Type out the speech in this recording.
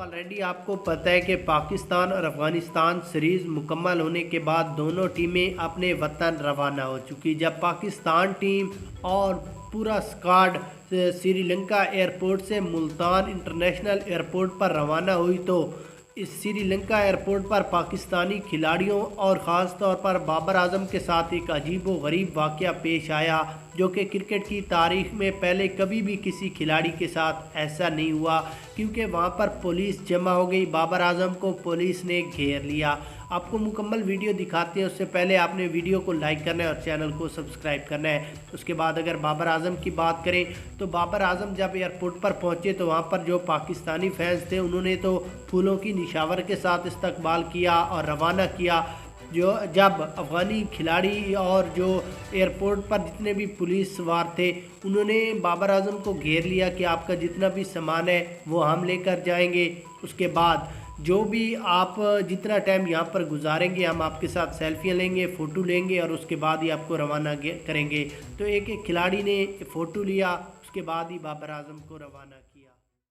Already आपको पता है कि पाकिस्तान और अफ़गानिस्तान सीरीज़ मुकम्मल होने के बाद दोनों टीमें अपने वतन रवाना हो चुकी। जब पाकिस्तान टीम और पूरा स्क्वाड श्रीलंका एयरपोर्ट से मुल्तान इंटरनेशनल एयरपोर्ट पर रवाना हुई तो इस श्रीलंका एयरपोर्ट पर पाकिस्तानी खिलाड़ियों और ख़ास तौर पर बाबर आजम के साथ एक अजीब व गरीब वाक़या पेश आया, जो कि क्रिकेट की तारीख़ में पहले कभी भी किसी खिलाड़ी के साथ ऐसा नहीं हुआ, क्योंकि वहां पर पुलिस जमा हो गई। बाबर आजम को पुलिस ने घेर लिया। आपको मुकम्मल वीडियो दिखाते हैं, उससे पहले आपने वीडियो को लाइक करना है और चैनल को सब्सक्राइब करना है। उसके बाद अगर बाबर आजम की बात करें तो बाबर आजम जब एयरपोर्ट पर पहुंचे तो वहां पर जो पाकिस्तानी फैंस थे उन्होंने तो फूलों की निशावर के साथ इस्तकबाल किया और रवाना किया। जो जब अफ़गानी खिलाड़ी और जो एयरपोर्ट पर जितने भी पुलिस सवार थे उन्होंने बाबर आजम को घेर लिया कि आपका जितना भी सामान है वो हम लेकर जाएंगे। उसके बाद जो भी आप जितना टाइम यहाँ पर गुजारेंगे हम आपके साथ सेल्फियाँ लेंगे, फ़ोटो लेंगे और उसके बाद ही आपको रवाना करेंगे। तो एक खिलाड़ी ने फ़ोटो लिया, उसके बाद ही बाबर आजम को रवाना किया।